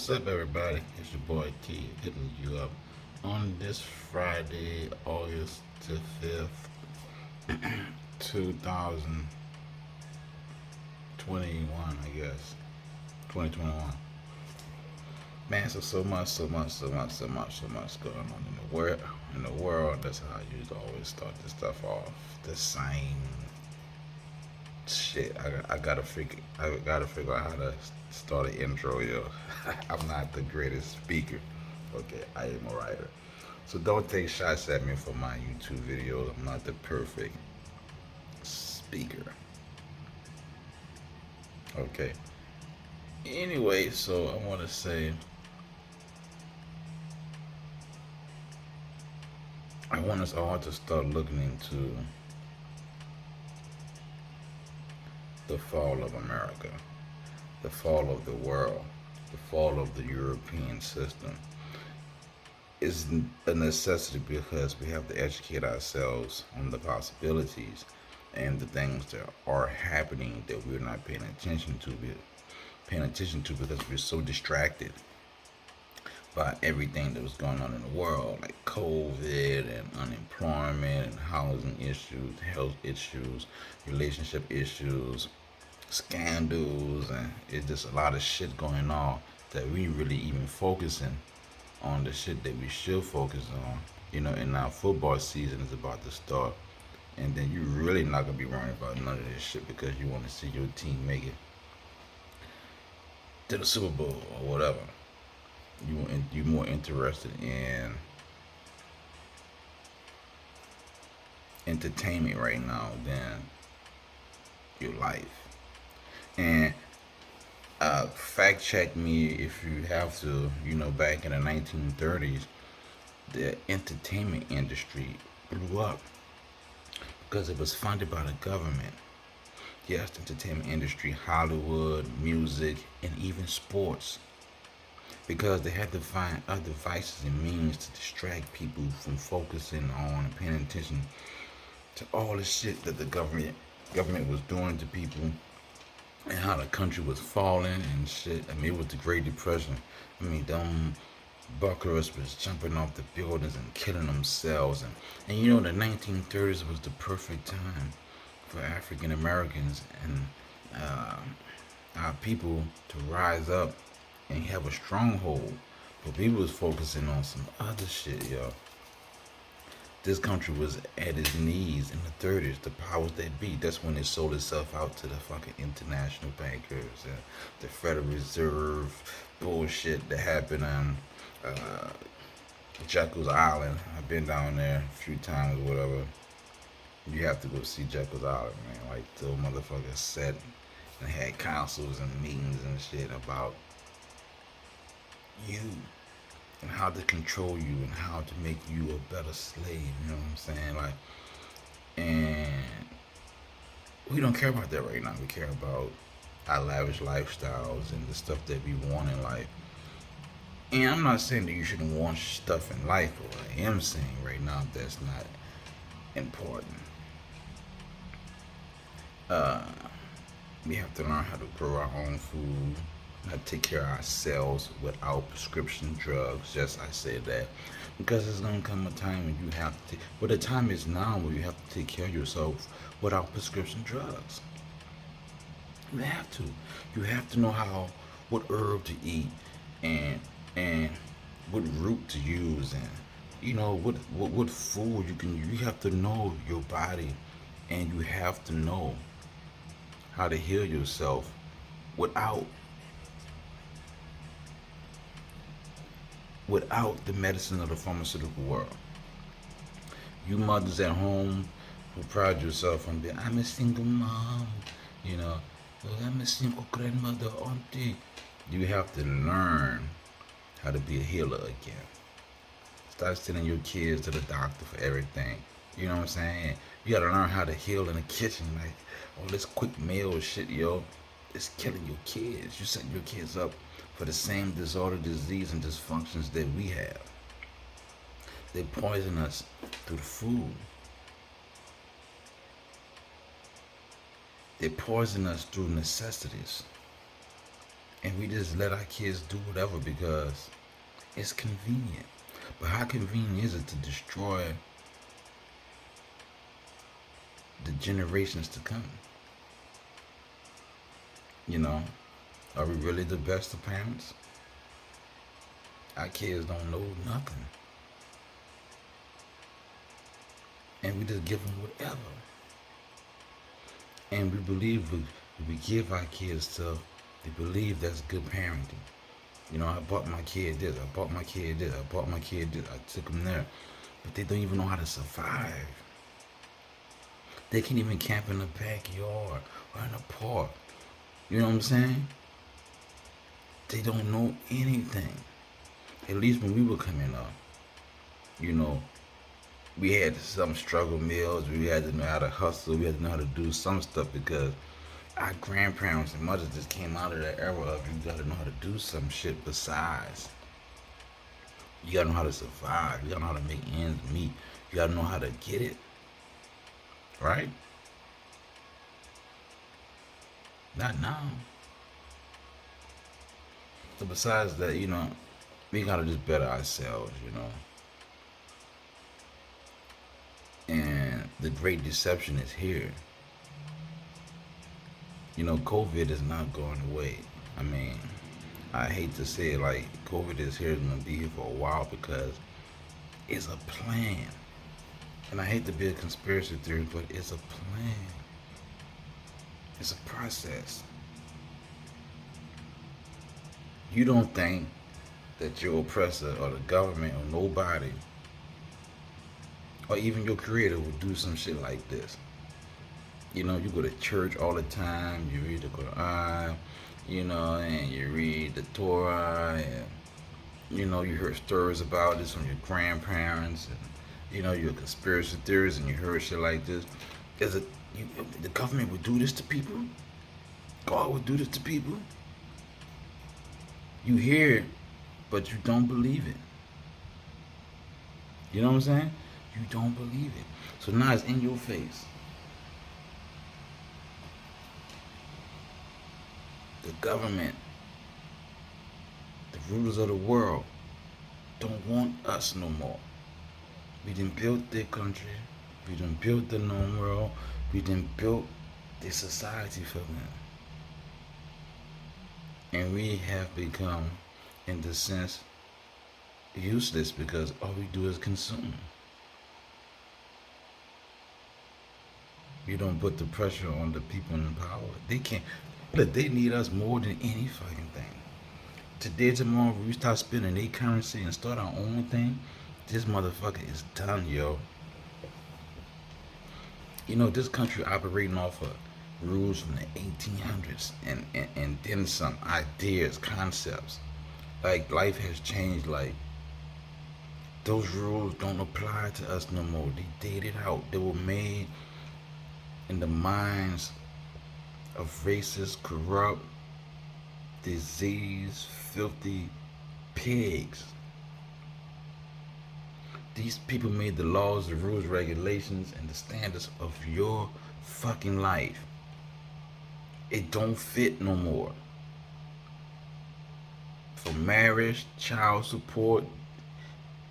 What's up, everybody? It's your boy T hitting you up on this Friday, August the 5th, 2021, I guess. 2021. Man, so much going on in the world. That's how I usually always start this stuff off. The same shit. I gotta figure out how to start an intro, yo. I'm not the greatest speaker. Okay, I am a writer. So don't take shots at me for my YouTube videos. I'm not the perfect speaker. Okay. Anyway, so I want to say I want to start looking into the fall of America, the fall of the world, the fall of the European system. Is a necessity because we have to educate ourselves on the possibilities and the things that are happening that we're not paying attention to because we're so distracted by everything that was going on in the world, like COVID and unemployment and housing issues, health issues, relationship issues, scandals, and it's just a lot of shit going on that we really even focusing on the shit that we should focus on. And now football season is about to start, and then you're really not gonna be worrying about none of this shit because you want to see your team make it to the Super Bowl or whatever. You're more interested in entertainment right now than your life. And fact check me if you have to. Back in the 1930s, the entertainment industry blew up because it was funded by the government. Yes, the entertainment industry, Hollywood, music, and even sports. Because they had to find other devices and means to distract people from focusing on and paying attention to all the shit that the government was doing to people and how the country was falling and shit. I mean, it was the Great Depression. I mean, them buckers was jumping off the buildings and killing themselves. And the 1930s was the perfect time for African Americans and uh, our people to rise up and have a stronghold. But people was focusing on some other shit, yo. This country was at its knees in the 30s. The powers that be. That's when it sold itself out to the fucking international bankers and the Federal Reserve bullshit that happened on uh, Jekyll's Island. I've been down there a few times, or whatever. You have to go see Jekyll's Island, man. Like, the motherfuckers sat and had councils and meetings and shit about you and how to control you and how to make you a better slave. You know what I'm saying? Like, and we don't care about that right now. We care about our lavish lifestyles and the stuff that we want in life. And I'm not saying that you shouldn't want stuff in life, but what I am saying right now that's not important. Uh, we have to learn how to grow our own food, how to take care of ourselves without prescription drugs. Yes, I said that. Because there's gonna come a time when you have to take, well, the time is now where you have to take care of yourself without prescription drugs. You have to. You have to know what herb to eat, and and what root to use, and what food you can. You have to know your body, and you have to know how to heal yourself without without the medicine of the pharmaceutical world. You mothers at home who pride yourself on being, I'm a single mom, you know, I'm a single grandmother, auntie. You have to learn how to be a healer again. Stop sending your kids to the doctor for everything. You know what I'm saying? You gotta learn how to heal in the kitchen. Like, all this quick meal shit, yo, it's killing your kids. You setting your kids up for the same disorder, disease, and dysfunctions that we have. They poison us through the food. They poison us through necessities. And we just let our kids do whatever because it's convenient. But how convenient is it to destroy the generations to come? You know, are we really the best of parents? Our kids don't know nothing. And we just give them whatever. And we believe we give our kids stuff, they believe that's good parenting. You know, I bought my kid this, I bought my kid this, I bought my kid this, I took them there. But they don't even know how to survive. They can't even camp in the backyard or in the park. You know what I'm saying? They don't know anything. At least when we were coming up, you know, we had some struggle meals. We had to know how to hustle. We had to know how to do some stuff because our grandparents and mothers just came out of that era of you gotta know how to do some shit besides. You gotta know how to survive. You gotta know how to make ends meet. You gotta know how to get it. Right? Not now. So besides that, you know, we gotta just better ourselves, you know. And the great deception is here. You know, COVID is not going away. I mean, I hate to say it, like COVID is here and gonna be here for a while because it's a plan. And I hate to be a conspiracy theory, but it's a plan. It's a process. You don't think that your oppressor or the government or nobody or even your creator would do some shit like this. You know, you go to church all the time, you read the Quran, you know, and you read the Torah, and you know, you heard stories about this from your grandparents, and you know, you're a conspiracy theorist, and you heard shit like this. Is it the government would do this to people? God would do this to people? You hear it, but you don't believe it. You know what I'm saying? You don't believe it. So now it's in your face. The government, the rulers of the world, don't want us no more. We done built their country. We done built the known world. We done built their society for them. And we have become, in the sense, useless because all we do is consume. You don't put the pressure on the people in power. They can't. Look, they need us more than any fucking thing. Today, tomorrow, we start spending their currency and start our own thing, this motherfucker is done, yo. You know, this country operating off of rules from the 1800s and then some ideas, concepts. Like, life has changed. Like, those rules don't apply to us no more. They dated out. They were made in the minds of racist, corrupt, diseased, filthy pigs. These people made the laws, the rules, regulations, and the standards of your fucking life. It don't fit no more. For marriage, child support,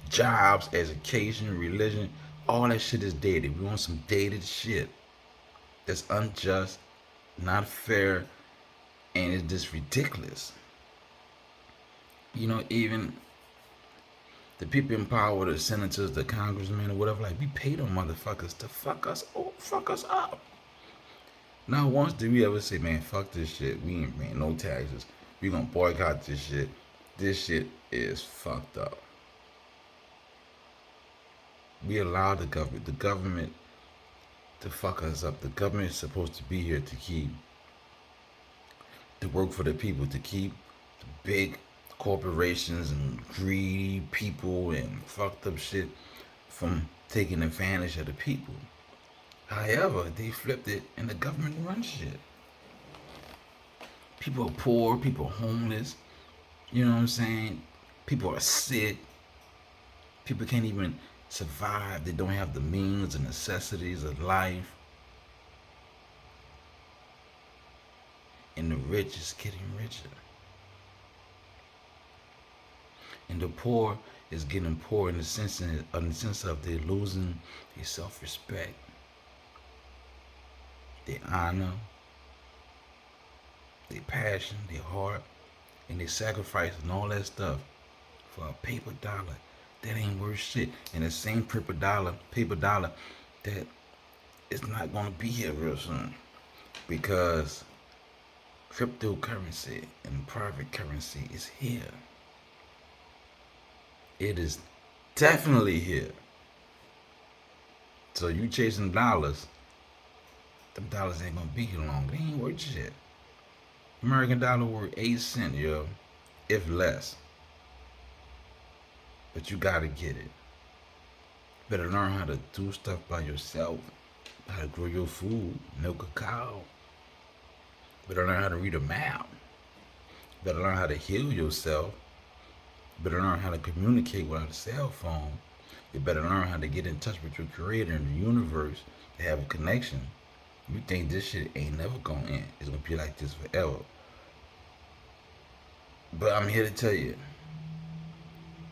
jobs, education, religion, all that shit is dated. We want some dated shit that's unjust, not fair, and it's just ridiculous. You know, even the people in power, the senators, the congressmen, or whatever, like we pay them motherfuckers to fuck us up. Not once did we ever say, man, fuck this shit. We ain't paying no taxes. We gonna boycott this shit. This shit is fucked up. We allow the government to fuck us up. The government is supposed to be here to work for the people, to keep the big corporations and greedy people and fucked up shit from taking advantage of the people. However, they flipped it and the government runs shit. People are poor, people are homeless, you know what I'm saying? People are sick. People can't even survive. They don't have the means and necessities of life. And the rich is getting richer. And the poor is getting poor in the sense of they're losing their self-respect, their honor, their passion, their heart, and they sacrificing all that stuff for a paper dollar that ain't worth shit. And the same paper dollar that is not gonna be here real soon because cryptocurrency and private currency is here. It is definitely here. So you chasing dollars, them dollars ain't gonna be here long. They ain't worth shit. American dollar worth 8 cents, yo, if less. But you gotta get it. Better learn how to do stuff by yourself. How to grow your food, milk a cow. Better learn how to read a map. Better learn how to heal yourself. Better learn how to communicate without a cell phone. You better learn how to get in touch with your creator in the universe to have a connection. You think this shit ain't never gonna end. It's gonna be like this forever. But I'm here to tell you,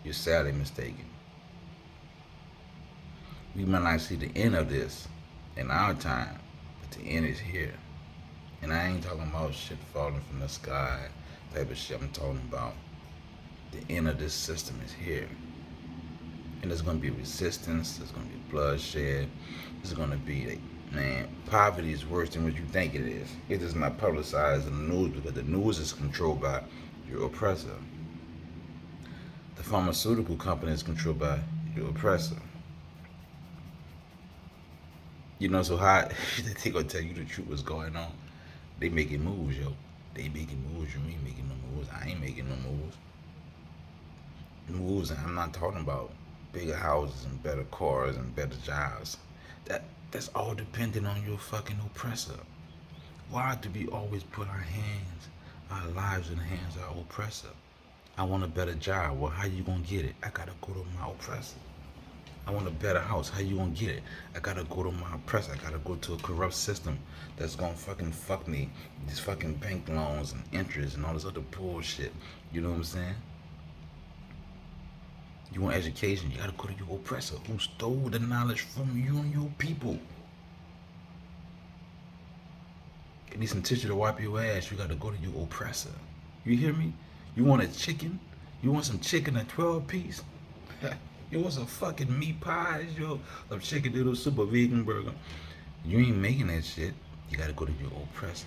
you're sadly mistaken. We might not see the end of this in our time, but the end is here. And I ain't talking about shit falling from the sky type of shit. I'm talking about the end of this system is here. And there's gonna be resistance, there's gonna be bloodshed, there's gonna be like, man, poverty is worse than what you think it is. It is not publicized in the news because the news is controlled by your oppressor. The pharmaceutical company is controlled by your oppressor. You know, so how they gonna tell you the truth what's going on? They making moves, yo. They making moves. You ain't making no moves. I ain't making no moves. Moves, and I'm not talking about bigger houses and better cars and better jobs. That's all dependent on your fucking oppressor. Why do we always put our lives in the hands of our oppressor? I want a better job. Well, how you gonna get it? I gotta go to my oppressor. I want a better house. How you gonna get it? I gotta go to my oppressor. I gotta go to a corrupt system that's gonna fucking fuck me. These fucking bank loans and interest and all this other bullshit. You know what I'm saying? You want education, you gotta go to your oppressor who stole the knowledge from you and your people. You need some tissue to wipe your ass, you gotta go to your oppressor. You hear me? You want a chicken? You want some chicken at 12 piece? You want some fucking meat pies, yo? Some chicken noodle soup, a vegan burger? You ain't making that shit. You gotta go to your oppressor.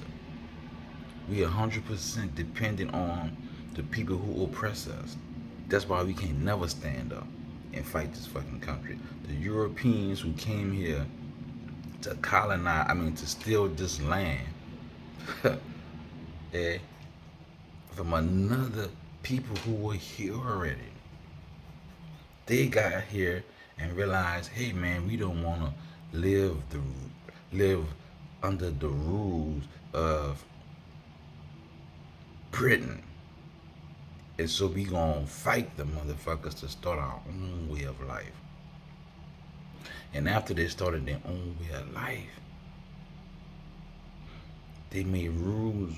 We 100% dependent on the people who oppress us. That's why we can never stand up and fight this fucking country. The Europeans who came here to colonize, to steal this land, yeah, from another people who were here already. They got here and realized, hey man, we don't want to live under the rules of Britain. And so we gonna fight the motherfuckers to start our own way of life. And after they started their own way of life, they made rules,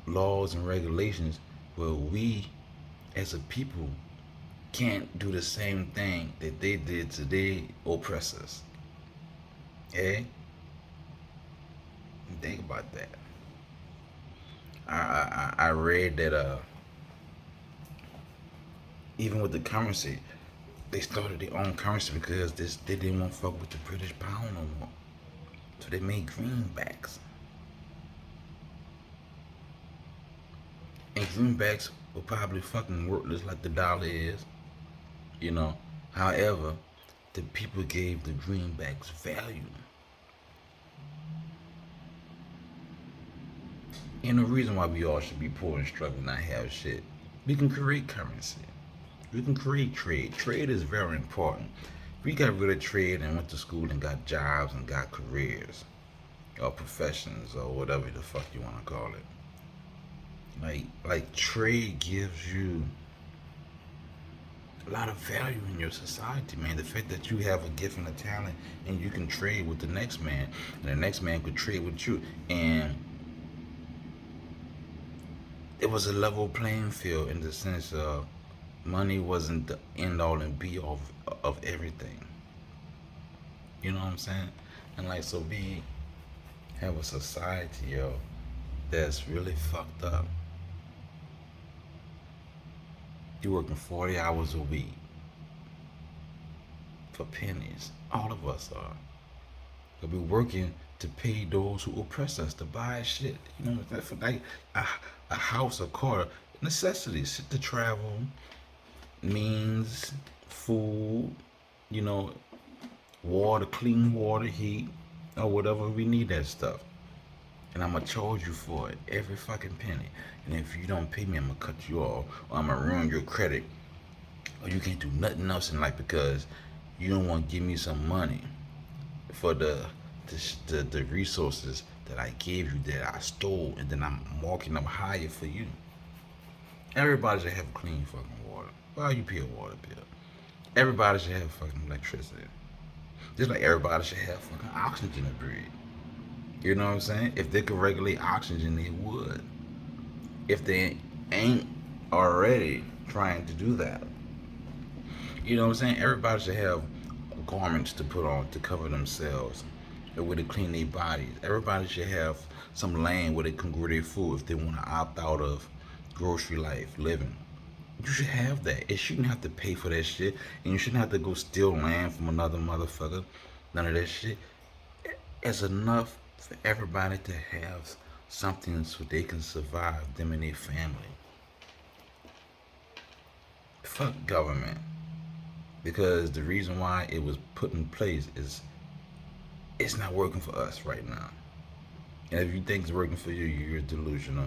laws, and regulations where we, as a people, can't do the same thing that they did to their oppressors. Okay? Think about that. I read that even with the currency, they started their own currency because they didn't want to fuck with the British pound no more. So they made greenbacks. And greenbacks were probably fucking worthless like the dollar is. You know. However, the people gave the greenbacks value. And the reason why we all should be poor and struggle not have shit. We can create currency. We can create trade. Trade is very important. We got rid of trade and went to school and got jobs and got careers or professions or whatever the fuck you want to call it. Like trade gives you a lot of value in your society, man. The fact that you have a gift and a talent and you can trade with the next man and the next man could trade with you, and it was a level playing field in the sense of Money wasn't the end all and be all of everything. You know what I'm saying? And like, so we have a society, yo, that's really fucked up. You working 40 hours a week for pennies. All of us are. We'll be working to pay those who oppress us to buy shit. You know, for like a, a house, a car, necessities, shit to travel, means, food, you know, water, clean water, heat, or whatever. We need that stuff. And I'm gonna charge you for it every fucking penny. And if you don't pay me, I'm gonna cut you off, or I'm gonna ruin your credit, or you can't do nothing else in life because you don't want to give me some money for the resources that I gave you that I stole, and then I'm marking them higher for you. Everybody should have clean fucking water. Why you pay a water bill? Everybody should have fucking electricity. Just like everybody should have fucking oxygen to breathe. You know what I'm saying? If they could regulate oxygen, they would. If they ain't already trying to do that. You know what I'm saying? Everybody should have garments to put on to cover themselves, or where to clean their bodies. Everybody should have some land where they can grow their food if they want to opt out of grocery life living. You should have that. It shouldn't have to pay for that shit, and you shouldn't have to go steal land from another motherfucker. None of that shit. It's enough for everybody to have something so they can survive, them and their family. Fuck government. Because the reason why it was put in place is it's not working for us right now. And if you think it's working for you, you're delusional.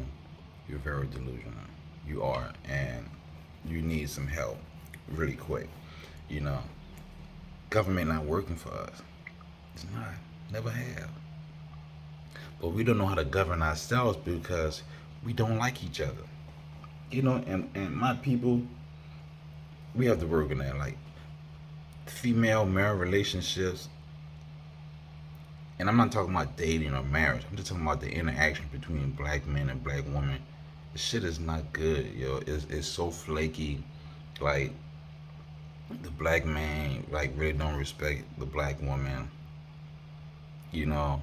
You're very delusional. You are. And you need some help really quick. You know, government not working for us. It's not. Never have. But we don't know how to govern ourselves because we don't like each other. You know, and my people, we have to work on that. Like female male relationships, and I'm not talking about dating or marriage. I'm just talking about the interaction between black men and black women. The shit is not good, yo. It's so flaky. Like the black man, like really don't respect the black woman. You know,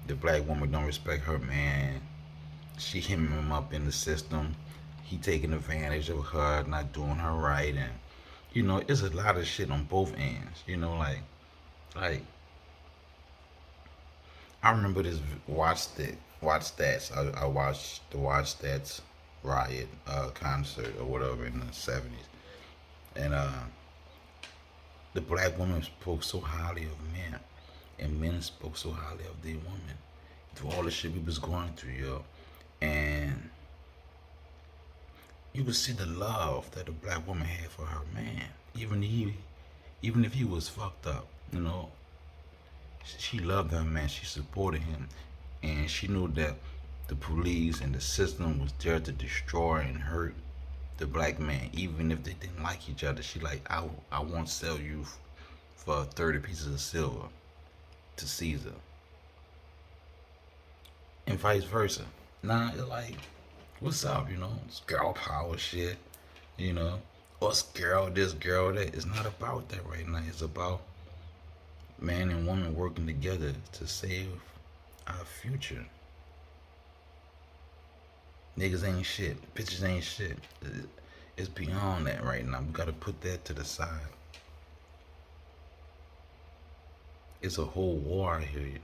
the black woman don't respect her man. She hitting him up in the system. He taking advantage of her, not doing her right, and you know, it's a lot of shit on both ends. You know, like I remember this Watch Stats. I watched the Watch Stats riot concert or whatever in the '70s, and the black woman spoke so highly of men, and men spoke so highly of their women through all the shit we was going through, yo, and you could see the love that the black woman had for her man, even if he was fucked up, you know, she loved her man. She supported him, and she knew that the police and the system was there to destroy and hurt the black man, even if they didn't like each other. She like, I won't sell you for 30 pieces of silver to Caesar, and vice versa. Nah, it's like, what's up? You know, it's girl power shit. You know, us girl this, girl that. It's not about that right now. It's about man and woman working together to save our future. Niggas ain't shit. Bitches ain't shit. It's beyond that right now. We gotta put that to the side. It's a whole war here.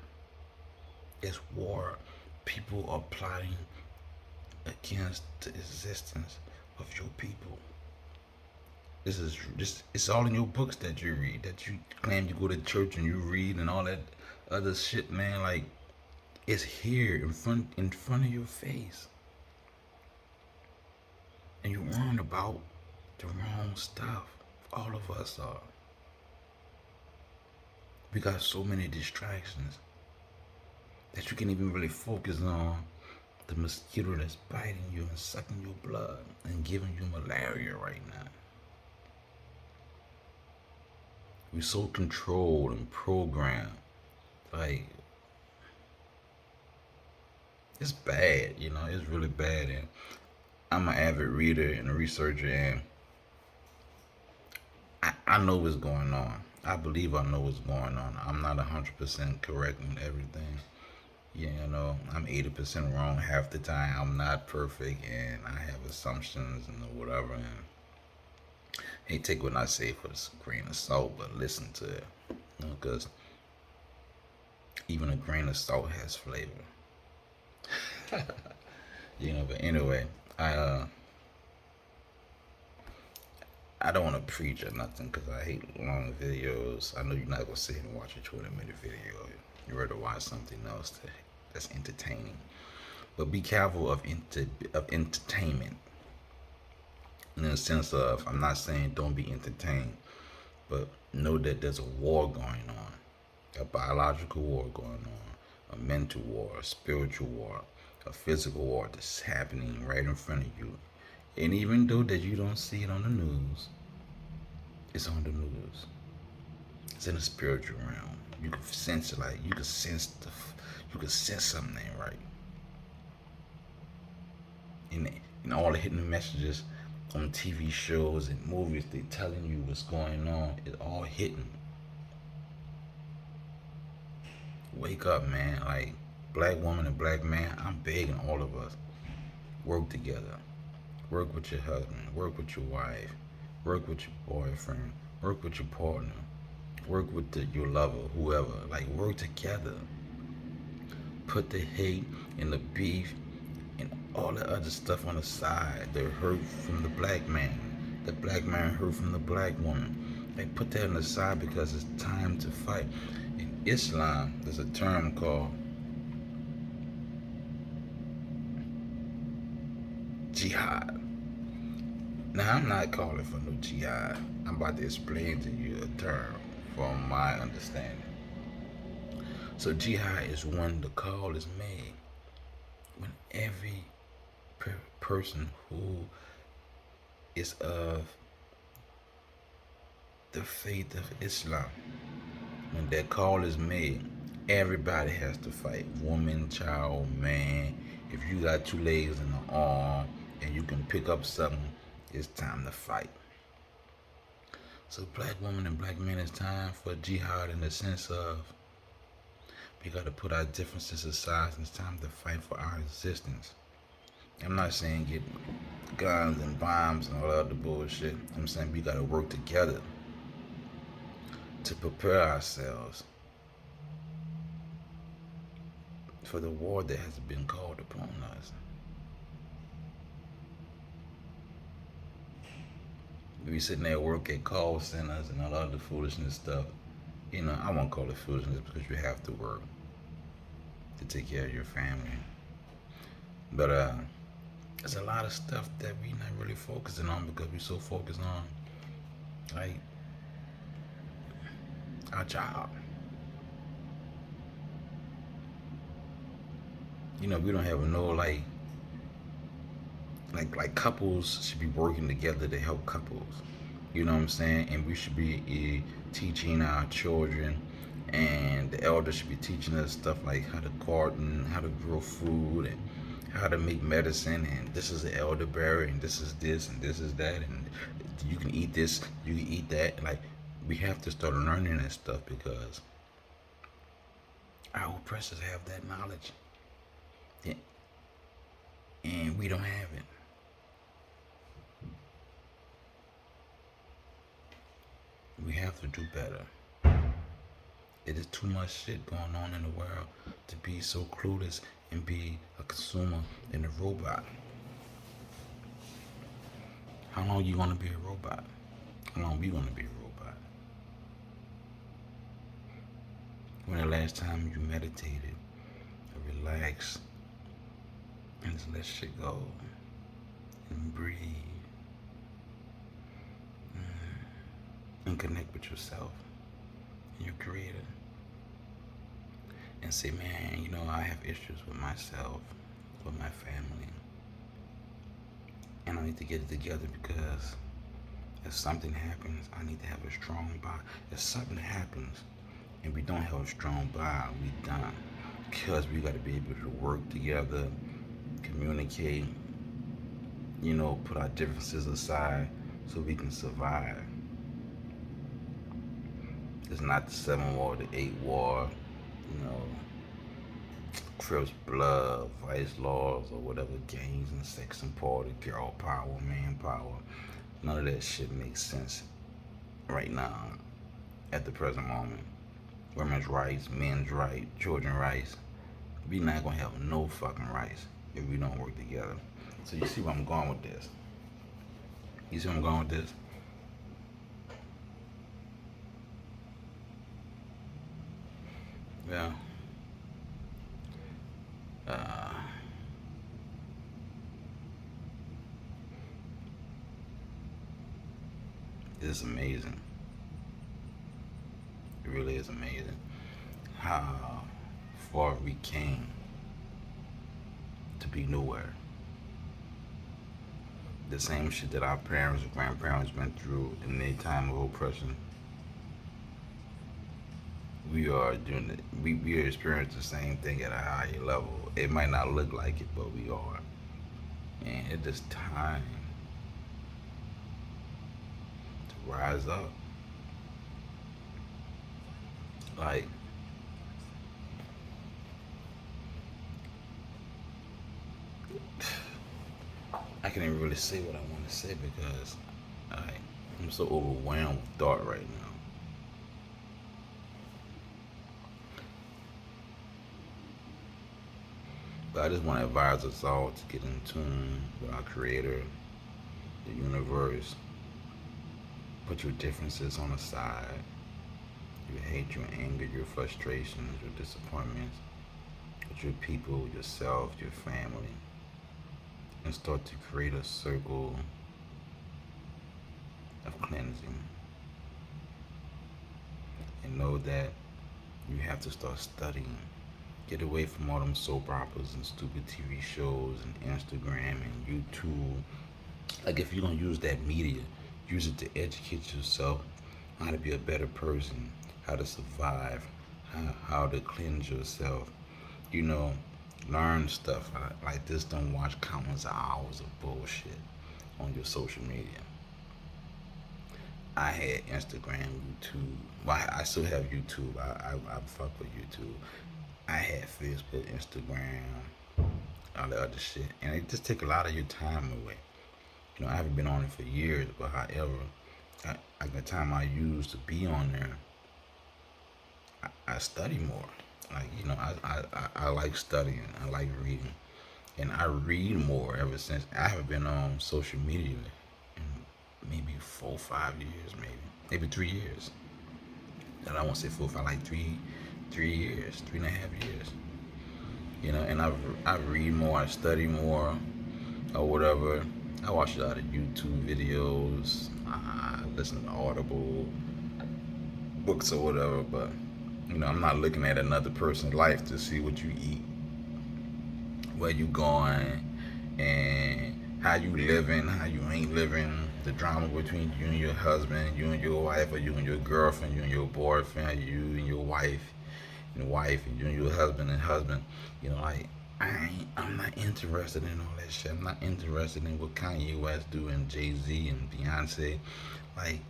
It's war. People are plotting against the existence of your people. This it's all in your books that you read, that you claim you go to church and you read and all that other shit, man. Like it's here in front of your face. And you learn about the wrong stuff. All of us are. We got so many distractions that you can't even really focus on the mosquito that's biting you and sucking your blood and giving you malaria right now. We're so controlled and programmed. Like, it's bad, you know, it's really bad. And I'm an avid reader and a researcher, and I know what's going on. I believe I know what's going on. I'm not 100% correct in everything. Yeah, you know, I'm 80% wrong half the time. I'm not perfect and I have assumptions and whatever. And hey, take what I say for a grain of salt, but listen to it. Because even a grain of salt has flavor. But anyway, I uh, I don't want to preach or nothing because I hate long videos. I know you're not gonna sit here and watch a 20-minute video. You're ready to watch something else that's entertaining. But be careful of entertainment in the sense of I'm not saying don't be entertained, but know that there's a war going on, a biological war going on, a mental war, a spiritual war, a physical war that's happening right in front of you. And even though that you don't see it on the news, it's on the news. It's in the spiritual realm. You can sense it, like you can sense something ain't right. In in all the hidden messages on TV shows and movies, they telling you what's going on. It's all hidden. Wake up, man. Like black woman and black man, I'm begging all of us. Work together. Work with your husband. Work with your wife. Work with your boyfriend. Work with your partner. Work with your lover, whoever. Like work together. Put the hate and the beef and all the other stuff on the side. The hurt from the black man. The black man hurt from the black woman. They put that on the side because it's time to fight. In Islam, there's a term called jihad. Now, I'm not calling for no jihad. I'm about to explain to you a term from my understanding. So, jihad is when the call is made, when every person who is of the faith of Islam, when that call is made, everybody has to fight. Woman, child, man. If you got two legs and an arm and you can pick up something, it's time to fight. So black woman and black men, it's time for jihad in the sense of we got to put our differences aside and it's time to fight for our existence. I'm not saying get guns and bombs and all that other bullshit. I'm saying we got to work together to prepare ourselves for the war that has been called upon us. We be sitting there at work at call centers and all the other foolishness stuff. I won't call it foolishness because you have to work to take care of your family. But there's a lot of stuff that we not really focusing on because we so focused on like our job. We don't have no like couples should be working together to help couples. You know what I'm saying? And we should be teaching our children, and the elders should be teaching us stuff like how to garden, how to grow food, and how to make medicine. And this is the elderberry, and this is this, and this is that, and you can eat this, you can eat that. Like we have to start learning that stuff because our oppressors have that knowledge, yeah, and we don't have it. We have to do better. It is too much shit going on in the world to be so clueless and be a consumer and a robot. How long you gonna be a robot? How long we gonna be a robot? When the last time you meditated or relaxed and just let shit go and breathe and connect with yourself and your creator and say, man, I have issues with myself, with my family, and I need to get it together because if something happens, I need to have a strong bond. If something happens and we don't have a strong bond, we done. Because we got to be able to work together, communicate, put our differences aside so we can survive. It's not the 7 war, the 8 war, you know, Crips blood, vice laws, or whatever, gangs and sex and party, girl power, man power. None of that shit makes sense right now at the present moment. Women's rights, men's rights, children's rights. We not gonna have no fucking rights if we don't work together. So you see where I'm going with this? You see where I'm going with this? Yeah. Uh, it's amazing. It really is amazing how far we came to be nowhere. The same shit that our parents and grandparents went through in their time of oppression. We are doing it. We are experiencing the same thing at a higher level. It might not look like it, but we are. And it's just time to rise up. Like, I can't even really say what I want to say because I'm so overwhelmed with thought right now. But I just want to advise us all to get in tune with our Creator, the universe. Put your differences on the side, your hate, your anger, your frustrations, your disappointments, with your people, yourself, your family, and start to create a circle of cleansing. And know that you have to start studying. Get away from all them soap operas and stupid TV shows and Instagram and YouTube. Like, if you're gonna use that media, use it to educate yourself how to be a better person, how to survive, how to cleanse yourself. You know, learn stuff like this. Don't watch countless hours of bullshit on your social media. I had Instagram, YouTube. Well, I still have YouTube. I fuck with YouTube. I had Facebook, Instagram, all the other shit, and it just take a lot of your time away. You know, I haven't been on it for years, but however, the time I used to be on there, I study more. Like, you know, I like studying. I like reading, and I read more ever since. I haven't been on social media in maybe 4, 5 years, maybe 3 years. And I won't say 4, 5, like 3 years, 3.5 years. You know, and I read more, I study more, or whatever. I watch a lot of YouTube videos. I listen to Audible books or whatever. But you know, I'm not looking at another person's life to see what you eat, where you going, and how you living, how you ain't living. The drama between you and your husband, you and your wife, or you and your girlfriend, you and your boyfriend, you and your wife, and you and your husband and husband. You know, like, I'm not interested in all that shit. I'm not interested in what Kanye West do and Jay-Z and Beyonce. Like,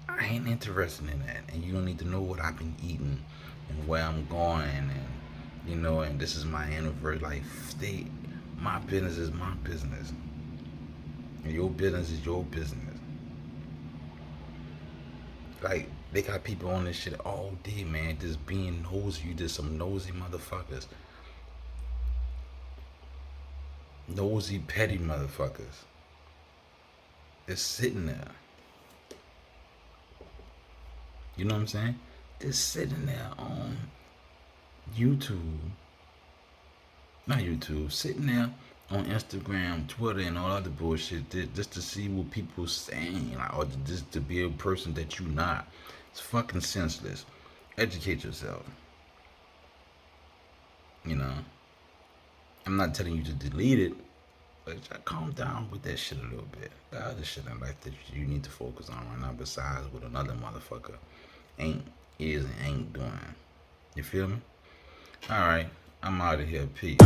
I ain't interested in that. And you don't need to know what I've been eating and where I'm going, and you know, and this is my anniversary. Like, my business is my business. And your business is your business. Like, they got people on this shit all day, man, just being nosy. You just some nosy motherfuckers. Nosy, petty motherfuckers. Just sitting there. You know what I'm saying? Just sitting there on YouTube. Not YouTube. Sitting there on Instagram, Twitter, and all other bullshit just to see what people saying, like, or just to be a person that you not. It's fucking senseless. Educate yourself. You know, I'm not telling you to delete it, but calm down with that shit a little bit. The other shit in life that you need to focus on right now, besides what another motherfucker is and ain't doing. You feel me? All right, I'm out of here. Peace.